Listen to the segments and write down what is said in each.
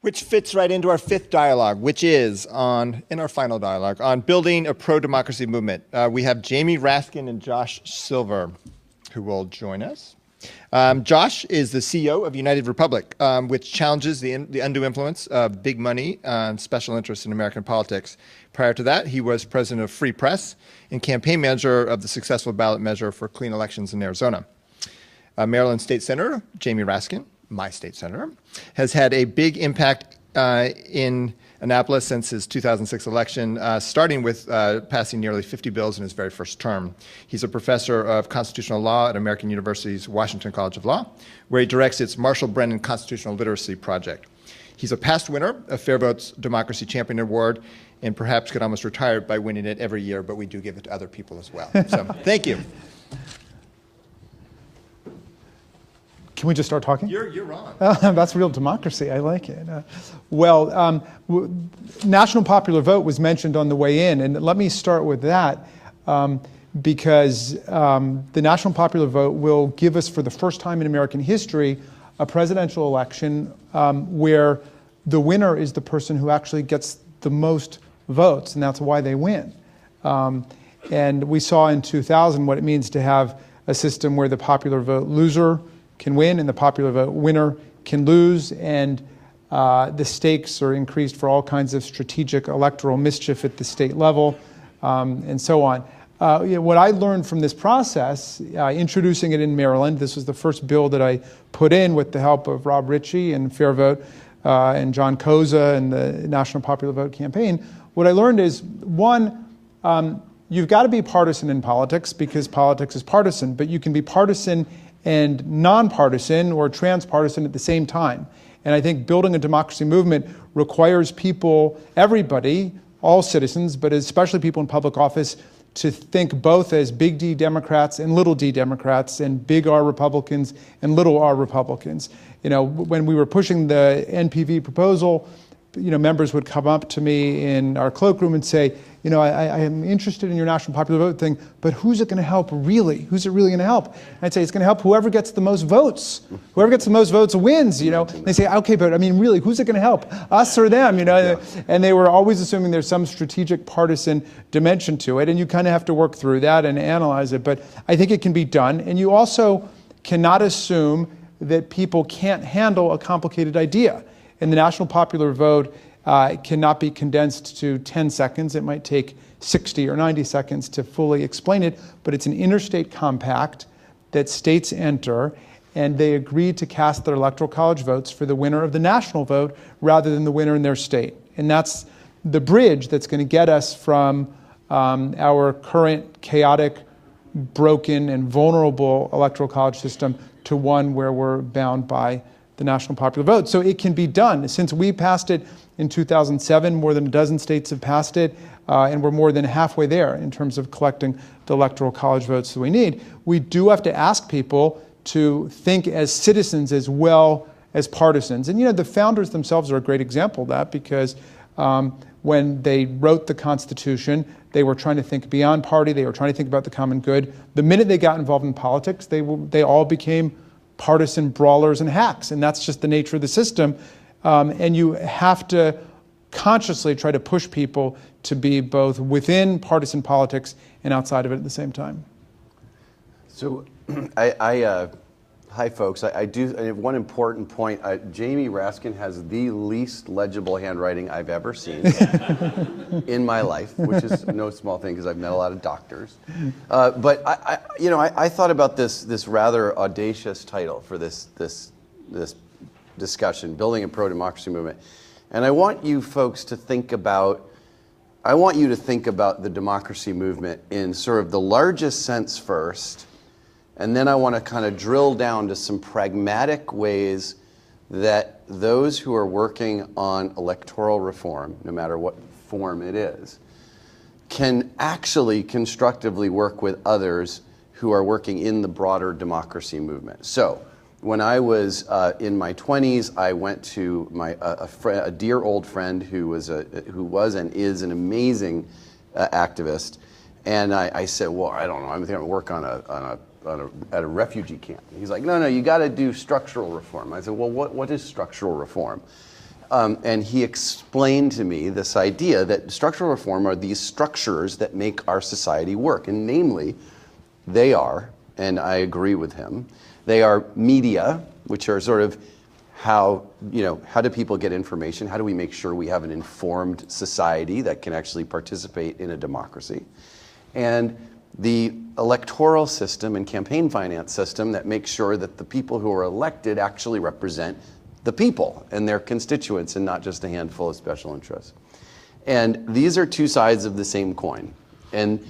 Which fits right into our fifth dialogue, which is in our final dialogue, on building a pro-democracy movement. We have Jamie Raskin and Josh Silver, who will join us. Josh is the CEO of United Republic, which challenges the undue influence of big money and special interests in American politics. Prior to that, he was president of Free Press and campaign manager of the successful ballot measure for clean elections in Arizona. Maryland State Senator Jamie Raskin, my state senator, has had a big impact in Annapolis since his 2006 election, starting with passing nearly 50 bills in his very first term. He's a professor of constitutional law at American University's Washington College of Law, where he directs its Marshall Brennan Constitutional Literacy Project. He's a past winner of Fair Vote's Democracy Champion Award, and perhaps could almost retire by winning it every year, but we do give it to other people as well. So thank you. Can we just start talking? You're on. That's real democracy. I like it. National popular vote was mentioned on the way in, and let me start with that because the national popular vote will give us, for the first time in American history, a presidential election where the winner is the person who actually gets the most votes, and that's why they win. And we saw in 2000 what it means to have a system where the popular vote loser can win and the popular vote winner can lose, and the stakes are increased for all kinds of strategic electoral mischief at the state level, and so on. What I learned from this process, introducing it in Maryland, this was the first bill that I put in with the help of Rob Ritchie and Fair Vote and John Koza and the National Popular Vote campaign. What I learned is, one, you've got to be partisan in politics because politics is partisan, but you can be partisan and nonpartisan or transpartisan at the same time. And I think building a democracy movement requires people, everybody, all citizens, but especially people in public office, to think both as big D Democrats and little d Democrats, and big R Republicans and little r Republicans. When we were pushing the NPV proposal, members would come up to me in our cloakroom and say, I am interested in your national popular vote thing, but who's it going to help really? Who's it really going to help? And I'd say it's going to help whoever gets the most votes. Whoever gets the most votes wins, And they say, okay, but really, who's it going to help? Us or them, Yeah. And they were always assuming there's some strategic partisan dimension to it, and you kind of have to work through that and analyze it. But I think it can be done. And you also cannot assume that people can't handle a complicated idea. And the national popular vote cannot be condensed to 10 seconds. It might take 60 or 90 seconds to fully explain it, but it's an interstate compact that states enter, and they agree to cast their electoral college votes for the winner of the national vote rather than the winner in their state. And that's the bridge that's going to get us from our current chaotic, broken, and vulnerable electoral college system to one where we're bound by the national popular vote. So it can be done. Since we passed it in 2007, more than a dozen states have passed it, and we're more than halfway there in terms of collecting the electoral college votes that we need. We do have to ask people to think as citizens as well as partisans. And the founders themselves are a great example of that, because when they wrote the Constitution, they were trying to think beyond party. They were trying to think about the common good. The minute they got involved in politics, they all became partisan brawlers and hacks, and that's just the nature of the system. And you have to consciously try to push people to be both within partisan politics and outside of it at the same time. So, hi folks. I have one important point. Jamie Raskin has the least legible handwriting I've ever seen in my life, which is no small thing because I've met a lot of doctors. But I thought about this rather audacious title for this discussion, building a pro-democracy movement, and I want you folks to think about. I want you to think about the democracy movement in sort of the largest sense first. And then I want to kind of drill down to some pragmatic ways that those who are working on electoral reform, no matter what form it is, can actually constructively work with others who are working in the broader democracy movement. So when I was in my 20s, I went to a dear old friend who was and is an amazing activist, and I said, well, I don't know, I'm going to work at a refugee camp. He's like, no, you got to do structural reform. I said, well, what is structural reform? And he explained to me this idea that structural reform are these structures that make our society work. And namely, they are, and I agree with him, they are media, which are sort of how do people get information? How do we make sure we have an informed society that can actually participate in a democracy? And the electoral system and campaign finance system that makes sure that the people who are elected actually represent the people and their constituents and not just a handful of special interests. And these are two sides of the same coin. And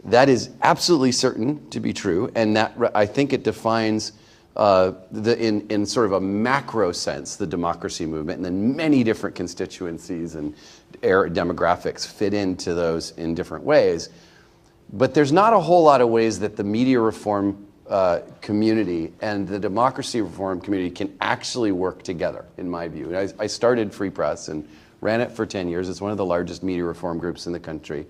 that is absolutely certain to be true. And that, I think it defines, in sort of a macro sense, the democracy movement. And then many different constituencies and demographics fit into those in different ways. But there's not a whole lot of ways that the media reform community and the democracy reform community can actually work together, in my view. I started Free Press and ran it for 10 years. It's one of the largest media reform groups in the country.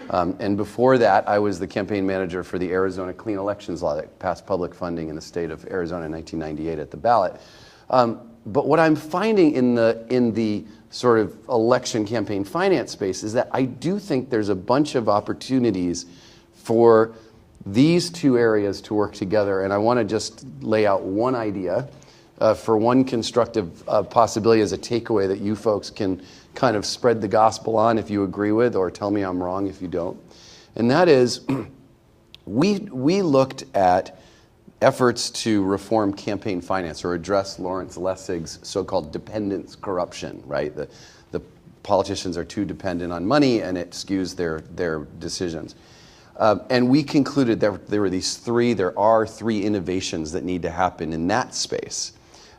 And before that, I was the campaign manager for the Arizona Clean Elections Law that passed public funding in the state of Arizona in 1998 at the ballot. But what I'm finding in the sort of election campaign finance space is that I do think there's a bunch of opportunities for these two areas to work together. And I want to just lay out one idea for one constructive possibility as a takeaway that you folks can kind of spread the gospel on if you agree with, or tell me I'm wrong if you don't. And that is, we looked at efforts to reform campaign finance or address Lawrence Lessig's so-called dependence corruption, right? The politicians are too dependent on money and it skews their decisions. And we concluded that there are three innovations that need to happen in that space.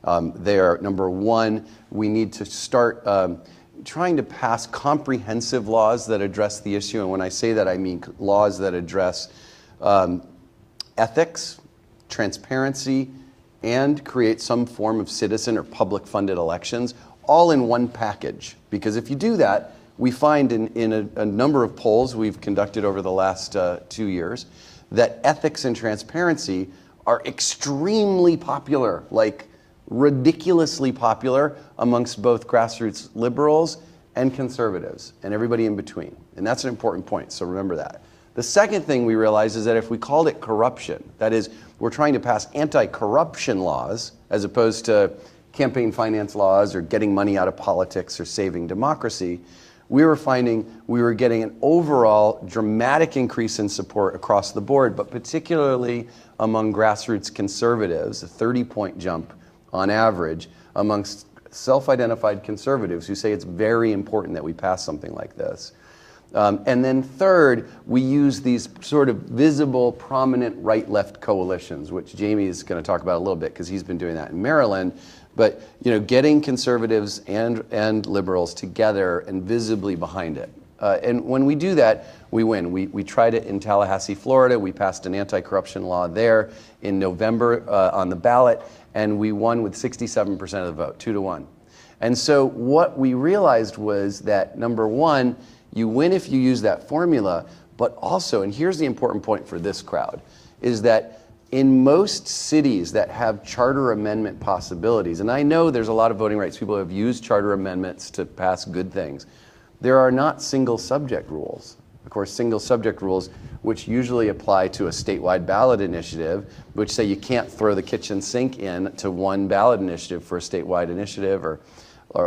Number one, we need to start trying to pass comprehensive laws that address the issue. And when I say that, I mean laws that address ethics, transparency, and create some form of citizen or public funded elections, all in one package. Because if you do that, we find in a number of polls we've conducted over the last 2 years that ethics and transparency are extremely popular, like ridiculously popular amongst both grassroots liberals and conservatives and everybody in between. And that's an important point, so remember that. The second thing we realized is that if we called it corruption, that is, we're trying to pass anti-corruption laws as opposed to campaign finance laws or getting money out of politics or saving democracy, we were finding we were getting an overall dramatic increase in support across the board, but particularly among grassroots conservatives, a 30-point jump on average amongst self-identified conservatives who say it's very important that we pass something like this. And then third, we use these sort of visible, prominent right-left coalitions, which Jamie is going to talk about a little bit because he's been doing that in Maryland. But getting conservatives and liberals together and visibly behind it. And when we do that, we win. We tried it in Tallahassee, Florida. We passed an anti-corruption law there in November on the ballot, and we won with 67% of the vote, 2-1. And so what we realized was that, number one, you win if you use that formula, but also, and here's the important point for this crowd, is that in most cities that have charter amendment possibilities, and I know there's a lot of voting rights people who have used charter amendments to pass good things, there are not single subject rules. Of course, single subject rules, which usually apply to a statewide ballot initiative, which say you can't throw the kitchen sink in to one ballot initiative for a statewide initiative or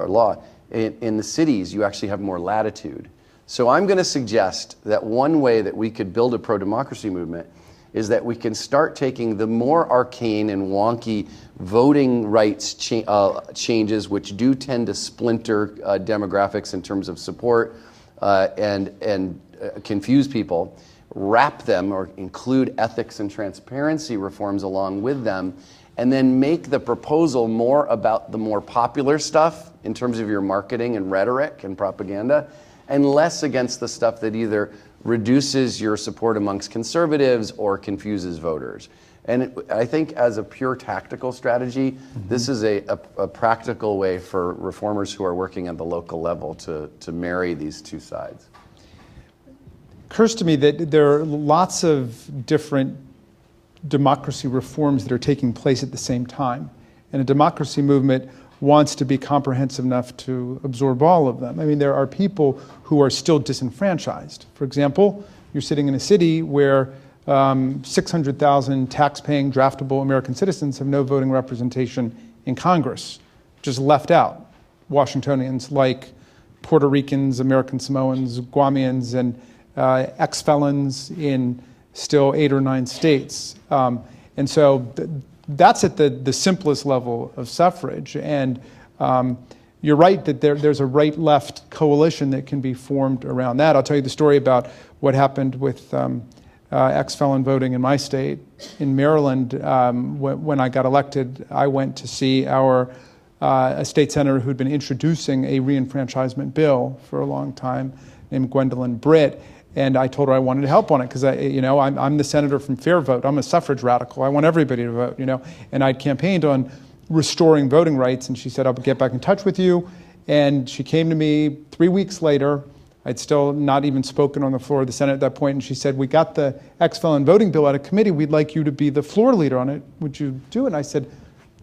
law. In the cities, you actually have more latitude. So I'm going to suggest that one way that we could build a pro-democracy movement is that we can start taking the more arcane and wonky voting rights changes, which do tend to splinter demographics in terms of support and confuse people, wrap them or include ethics and transparency reforms along with them, and then make the proposal more about the more popular stuff in terms of your marketing and rhetoric and propaganda, and less against the stuff that either reduces your support amongst conservatives or confuses voters. And I think as a pure tactical strategy, this is a practical way for reformers who are working at the local level to marry these two sides. Occurs to me that there are lots of different democracy reforms that are taking place at the same time. And a democracy movement wants to be comprehensive enough to absorb all of them. I mean, there are people who are still disenfranchised. For example, you're sitting in a city where 600,000 tax-paying, draftable American citizens have no voting representation in Congress, just left out. Washingtonians like Puerto Ricans, American Samoans, Guamians, and ex-felons in still 8 or 9 states. And so that's at the simplest level of suffrage. And you're right that there's a right-left coalition that can be formed around that. I'll tell you the story about what happened with ex-felon voting in my state. In Maryland, when I got elected, I went to see a state senator who'd been introducing a reenfranchisement bill for a long time, named Gwendolyn Britt. And I told her I wanted to help on it because I'm the senator from Fair Vote. I'm a suffrage radical. I want everybody to vote, And I'd campaigned on restoring voting rights, and she said, I'll get back in touch with you. And she came to me 3 weeks later. I'd still not even spoken on the floor of the Senate at that point, and she said, we got the ex-felon voting bill out of committee. We'd like you to be the floor leader on it. Would you do it? And I said,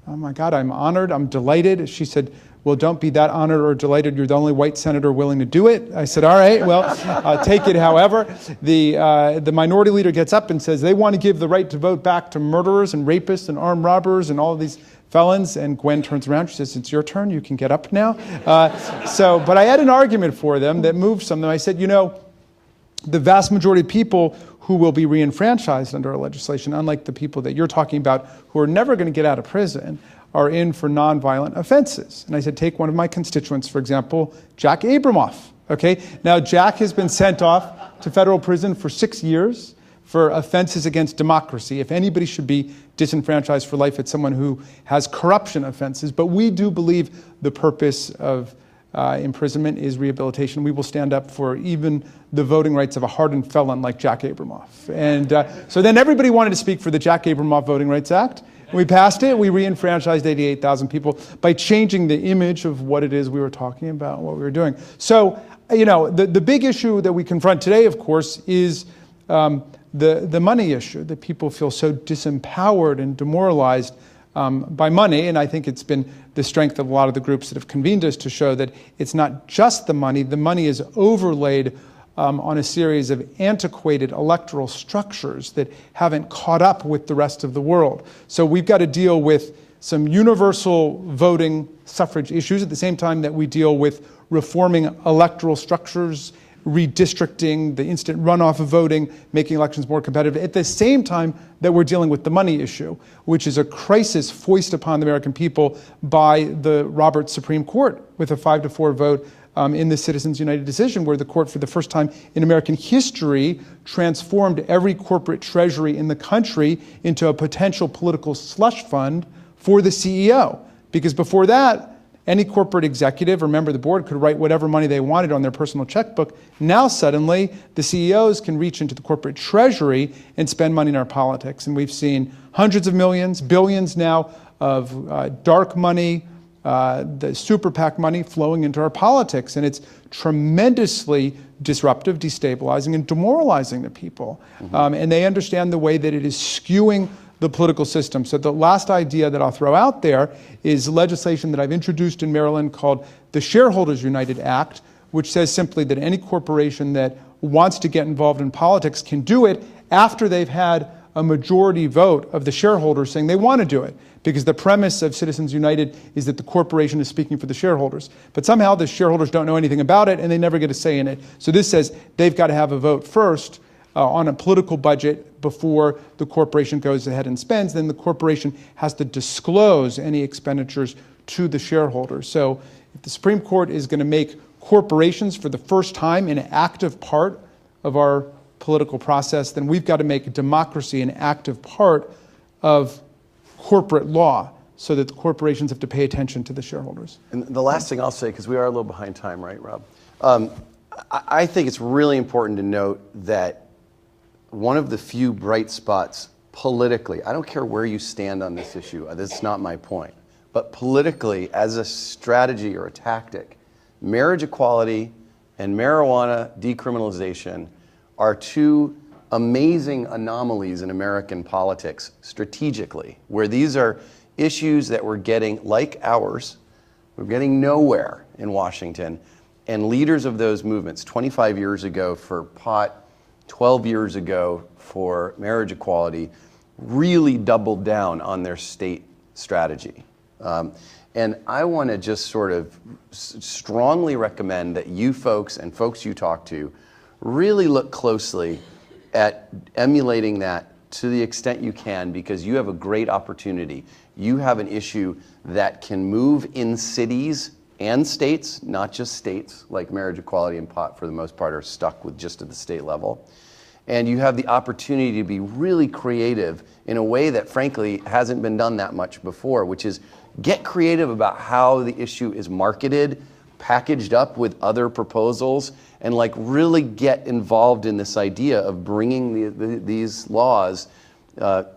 oh my God, I'm honored. I'm delighted. She said, well, don't be that honored or delighted. You're the only white senator willing to do it. I said, all right, well, I'll take it. However, the minority leader gets up and says they want to give the right to vote back to murderers and rapists and armed robbers and all of these felons. And Gwen turns around. She says, it's your turn. You can get up now. But I had an argument for them that moved some of them. I said, the vast majority of people who will be reenfranchised under our legislation, unlike the people that you're talking about who are never going to get out of prison, are in for nonviolent offenses. And I said, take one of my constituents, for example, Jack Abramoff. Okay, now Jack has been sent off to federal prison for 6 years for offenses against democracy. If anybody should be disenfranchised for life, it's someone who has corruption offenses. But we do believe the purpose of imprisonment is rehabilitation. We will stand up for even the voting rights of a hardened felon like Jack Abramoff. And so then everybody wanted to speak for the Jack Abramoff Voting Rights Act. We passed it. We reenfranchised 88,000 people by changing the image of what it is we were talking about, what we were doing. So, the big issue that we confront today, of course, is the money issue, that people feel so disempowered and demoralized by money. And I think it's been the strength of a lot of the groups that have convened us to show that it's not just the money. The money is overlaid on a series of antiquated electoral structures that haven't caught up with the rest of the world. So we've got to deal with some universal voting suffrage issues at the same time that we deal with reforming electoral structures, redistricting, the instant runoff of voting, making elections more competitive, at the same time that we're dealing with the money issue, which is a crisis foisted upon the American people by the Roberts Supreme Court with a 5-4 vote in the Citizens United decision, where the court, for the first time in American history, transformed every corporate treasury in the country into a potential political slush fund for the CEO. Because before that, any corporate executive or member of the board could write whatever money they wanted on their personal checkbook. Now suddenly, the CEOs can reach into the corporate treasury and spend money in our politics. And we've seen hundreds of millions, billions now of dark money, the super PAC money flowing into our politics. And it's tremendously disruptive, destabilizing, and demoralizing to people. And they understand the way that it is skewing the political system. So the last idea that I'll throw out there is legislation that I've introduced in Maryland called the Shareholders United Act, which says simply that any corporation that wants to get involved in politics can do it after they've had a majority vote of the shareholders saying they want to do it. Because the premise of Citizens United is that the corporation is speaking for the shareholders. But somehow the shareholders don't know anything about it and they never get a say in it. So this says they've got to have a vote first on a political budget before the corporation goes ahead and spends. Then the corporation has to disclose any expenditures to the shareholders. So if the Supreme Court is going to make corporations for the first time an active part of our political process, then we've got to make democracy an active part of corporate law so that the corporations have to pay attention to the shareholders. And the last thing I'll say, because we are a little behind time, right, Rob? I think it's really important to note that one of the few bright spots politically, I don't care where you stand on this issue, that's not my point, but politically, as a strategy or a tactic, marriage equality and marijuana decriminalization are two amazing anomalies in American politics strategically, where these are issues that we're getting, like ours, We're getting nowhere in Washington. And leaders of those movements, 25 years ago for pot, 12 years ago for marriage equality, really doubled down on their state strategy. And I want to just sort of strongly recommend that you folks and folks you talk to really look closely at emulating that to the extent you can, because you have a great opportunity. You have an issue that can move in cities and states, not just states, like marriage equality and pot for the most part are stuck with just at the state level. And you have the opportunity to be really creative in a way that frankly hasn't been done that much before, which is get creative about how the issue is marketed, packaged up with other proposals, and like really get involved in this idea of bringing these laws,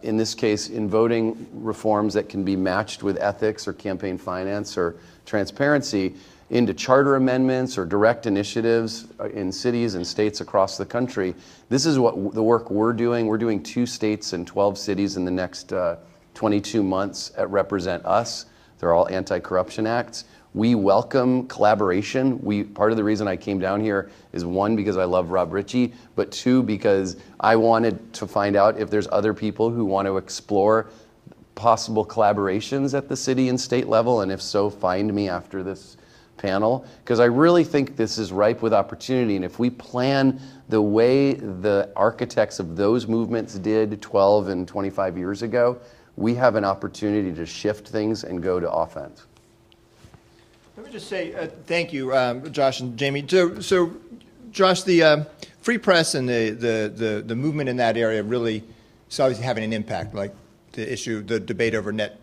in this case in voting reforms that can be matched with ethics or campaign finance or transparency, into charter amendments or direct initiatives in cities and states across the country. This is what the work we're doing. We're doing 2 states and 12 cities in the next 22 months at Represent Us. They're all anti-corruption acts. We welcome collaboration. Part of the reason I came down here is 1, because I love Rob Ritchie, but 2, because I wanted to find out if there's other people who want to explore possible collaborations at the city and state level, and if so, find me after this panel, because I really think this is ripe with opportunity. And if we plan the way the architects of those movements did 12 and 25 years ago, we have an opportunity to shift things and go to offense. Let me just say thank you, Josh and Jamie. So Josh, the free press and the movement in that area really is obviously having an impact, like the debate over net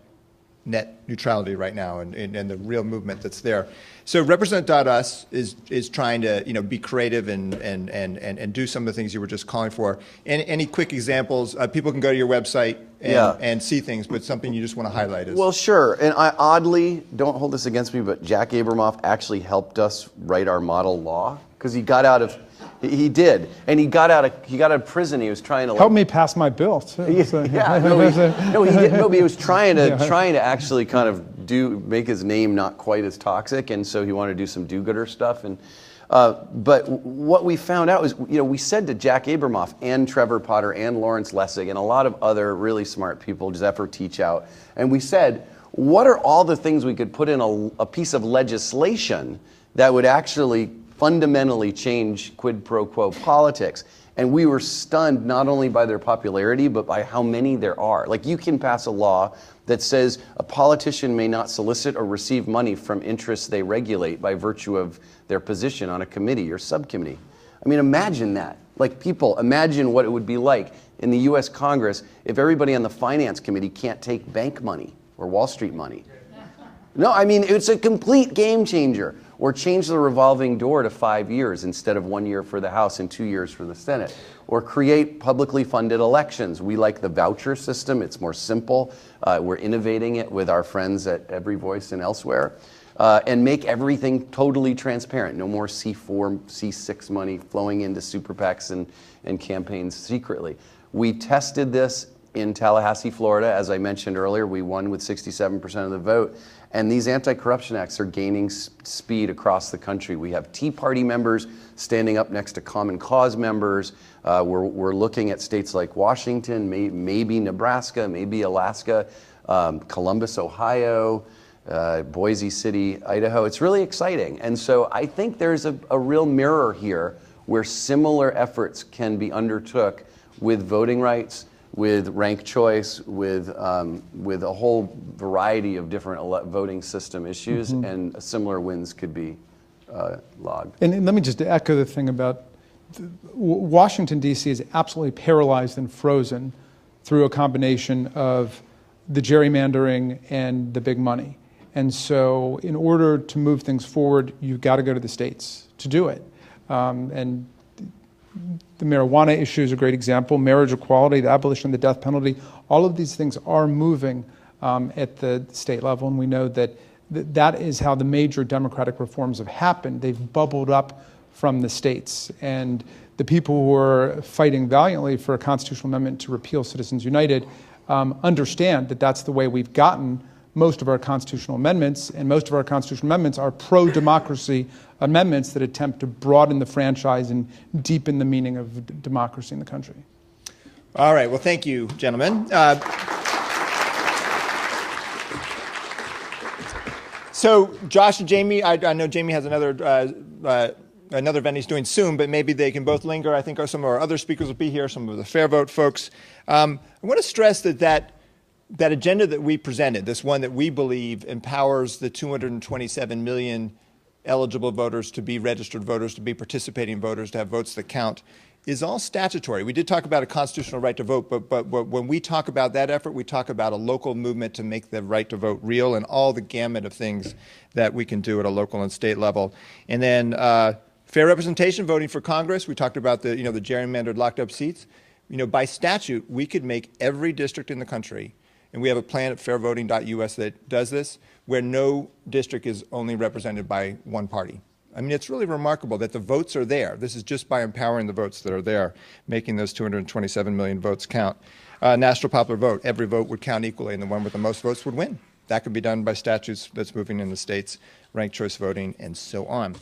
neutrality right now and the real movement that's there. So Represent.us is trying to be creative and do some of the things you were just calling for. And any quick examples? People can go to your website and see things, but something you just want to highlight is. Well, sure. And I oddly, don't hold this against me, but Jack Abramoff actually helped us write our model law, because he got out of. He did, and he got out of prison. He was trying to help me pass my bill. No, he didn't. No, but he was trying to actually kind of make his name not quite as toxic, and so he wanted to do some do-gooder stuff. And but what we found out was, we said to Jack Abramoff and Trevor Potter and Lawrence Lessig and a lot of other really smart people, Zephyr Teachout, and we said, what are all the things we could put in a piece of legislation that would actually fundamentally change quid pro quo politics? And we were stunned not only by their popularity, but by how many there are. Like, you can pass a law that says a politician may not solicit or receive money from interests they regulate by virtue of their position on a committee or subcommittee. I mean, imagine that. Like, people, imagine what it would be like in the US Congress if everybody on the finance committee can't take bank money or Wall Street money. No, I mean, it's a complete game changer. Or change the revolving door to 5 years instead of 1 year for the House and 2 years for the Senate. Or create publicly funded elections. We like the voucher system. It's more simple. We're innovating it with our friends at Every Voice and elsewhere. And make everything totally transparent. No more C4, C6 money flowing into super PACs and campaigns secretly. We tested this in Tallahassee, Florida. As I mentioned earlier, we won with 67% of the vote. And these anti-corruption acts are gaining speed across the country. We have Tea Party members standing up next to Common Cause members. We're looking at states like Washington, maybe Nebraska, maybe Alaska, Columbus, Ohio, Boise City, Idaho. It's really exciting. And so I think there's a real mirror here where similar efforts can be undertook with voting rights, with ranked choice, with a whole variety of different voting system issues, and similar wins could be logged. And let me just echo the thing about Washington, D.C. is absolutely paralyzed and frozen through a combination of the gerrymandering and the big money. And so in order to move things forward, you've got to go to the states to do it. And the marijuana issue is a great example. Marriage equality, the abolition of the death penalty, all of these things are moving at the state level. And we know that that is how the major democratic reforms have happened. They've bubbled up from the states. And the people who are fighting valiantly for a constitutional amendment to repeal Citizens United understand that that's the way we've gotten most of our constitutional amendments, and most of our constitutional amendments are pro-democracy amendments that attempt to broaden the franchise and deepen the meaning of democracy in the country. All right. Well, thank you, gentlemen. So Josh and Jamie, I know Jamie has another event he's doing soon, but maybe they can both linger. I think some of our other speakers will be here, some of the Fair Vote folks. I want to stress that agenda that we presented, this one that we believe empowers the 227 million eligible voters to be registered voters, to be participating voters, to have votes that count, is all statutory. We did talk about a constitutional right to vote, but when we talk about that effort, we talk about a local movement to make the right to vote real and all the gamut of things that we can do at a local and state level. And then fair representation, voting for Congress. We talked about the gerrymandered locked up seats. By statute, we could make every district in the country, and we have a plan at fairvoting.us that does this, where no district is only represented by one party. I mean, it's really remarkable that the votes are there. This is just by empowering the votes that are there, making those 227 million votes count. National popular vote, every vote would count equally, and the one with the most votes would win. That could be done by statutes that's moving in the states, ranked choice voting, and so on.